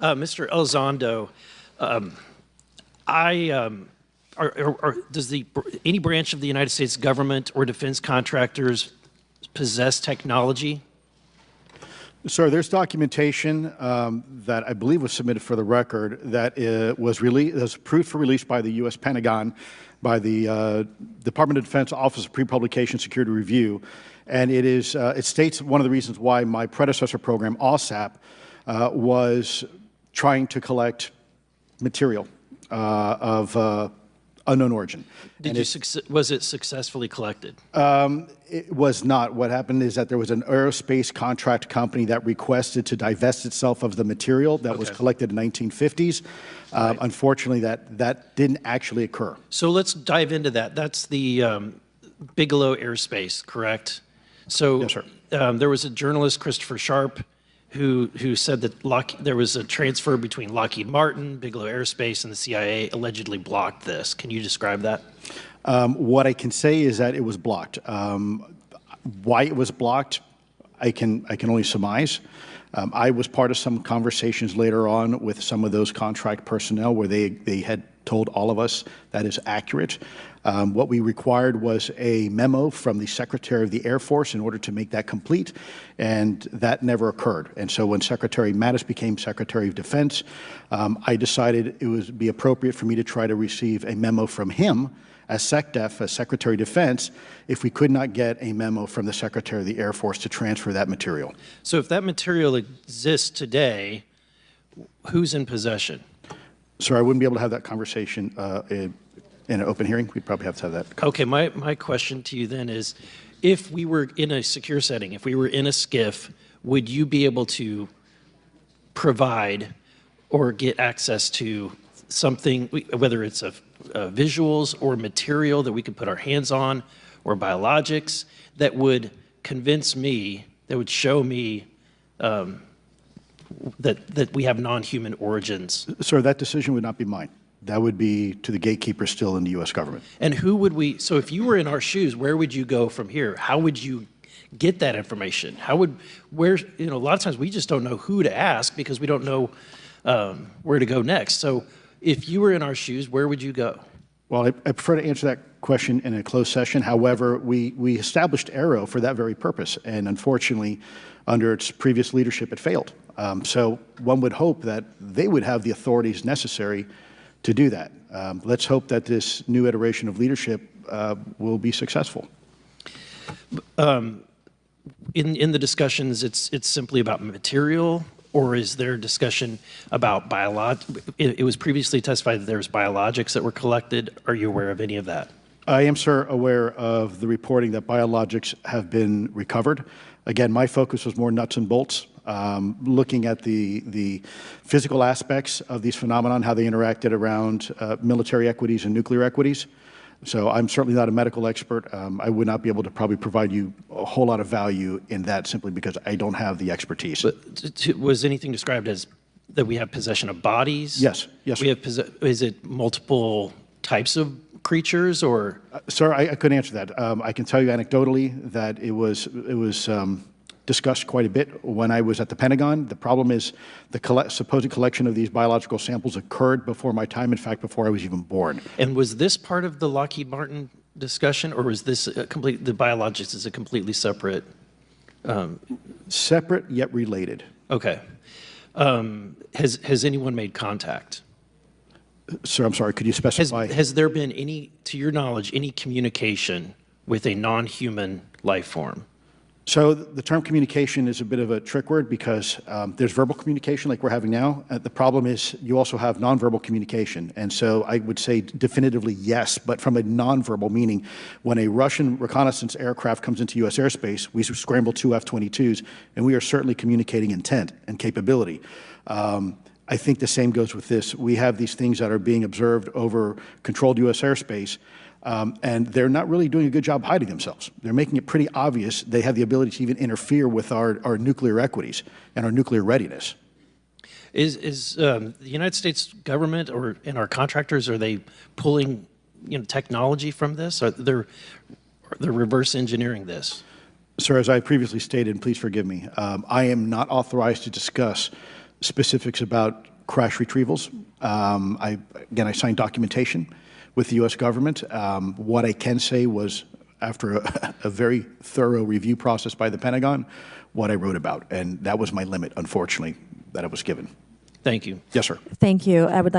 Mr. Elizondo, does any branch of the United States government or defense contractors possess technology? Sir, there's documentation that I believe was submitted for the record that was approved for release by the U.S. Pentagon, by the Department of Defense Office of Pre-Publication Security Review, and it states one of the reasons why my predecessor program, OSAP, was trying to collect material of unknown origin. Was it successfully collected? It was not. What happened is that there was an aerospace contract company that requested to divest itself of the material that was collected in the 1950s. Right. Unfortunately, that didn't actually occur. So let's dive into that. That's the Bigelow Aerospace, correct? So yes, sir. There was a journalist, Christopher Sharp, who said that there was a transfer between Lockheed Martin, Bigelow Aerospace, and the CIA allegedly blocked this. Can you describe that? What I can say is that it was blocked. Why it was blocked, I can only surmise. I was part of some conversations later on with some of those contract personnel where they had told all of us that is accurate. What we required was a memo from the Secretary of the Air Force in order to make that complete, and that never occurred. And so when Secretary Mattis became Secretary of Defense, I decided it would be appropriate for me to try to receive a memo from him as SecDef, as Secretary of Defense, if we could not get a memo from the Secretary of the Air Force to transfer that material. So if that material exists today, who's in possession? Sir, I wouldn't be able to have that conversation in an open hearing. We'd probably have to have that. Okay, my question to you then is, if we were in a secure setting, if we were in a SCIF, would you be able to provide or get access to something, whether it's visuals or material that we could put our hands on, or biologics, that would convince me, that would show me that we have non-human origins? Sir, that decision would not be mine. That would be to the gatekeeper still in the U.S. government. And who would we, so if you were in our shoes, where would you go from here? How would you get that information? A lot of times we just don't know who to ask because we don't know where to go next. So if you were in our shoes, where would you go? Well, I prefer to answer that question in a closed session. However, we established Aero for that very purpose, and unfortunately, under its previous leadership, it failed. So one would hope that they would have the authorities necessary to do that. Let's hope that this new iteration of leadership will be successful. In the discussions, it's simply about material, or is there discussion about it was previously testified that there was biologics that were collected. Are you aware of any of that? I am, sir, aware of the reporting that biologics have been recovered. Again, my focus was more nuts and bolts, looking at the physical aspects of these phenomenon, how they interacted around military equities and nuclear equities. So I'm certainly not a medical expert. I would not be able to probably provide you a whole lot of value in that simply because I don't have the expertise. But was anything described as that we have possession of bodies? Yes, yes. Is it multiple types of creatures, or? Sir, I couldn't answer that. I can tell you anecdotally that it was discussed quite a bit when I was at the Pentagon. The problem is the supposed collection of these biological samples occurred before my time, in fact, before I was even born. And was this part of the Lockheed Martin discussion, or was this the biologics is a completely separate? Separate yet related. Okay. Has anyone made contact? Sir, I'm sorry, could you specify? Has there been any, to your knowledge, any communication with a non-human life form? So the term communication is a bit of a trick word because there's verbal communication like we're having now. The problem is you also have nonverbal communication. And so I would say definitively yes, but from a nonverbal meaning, when a Russian reconnaissance aircraft comes into U.S. airspace, we scramble 2 F-22s, and we are certainly communicating intent and capability. I think the same goes with this. We have these things that are being observed over controlled U.S. airspace, and they're not really doing a good job hiding themselves. They're making it pretty obvious they have the ability to even interfere with our nuclear equities and our nuclear readiness. Is the United States government and our contractors, are they pulling technology from this? Or they're reverse engineering this? Sir, as I previously stated, and please forgive me, I am not authorized to discuss specifics about crash retrievals. Again, I signed documentation with the U.S. government. What I can say was, after a very thorough review process by the Pentagon, what I wrote about. And that was my limit, unfortunately, that I was given. Thank you. Yes, sir. Thank you. I would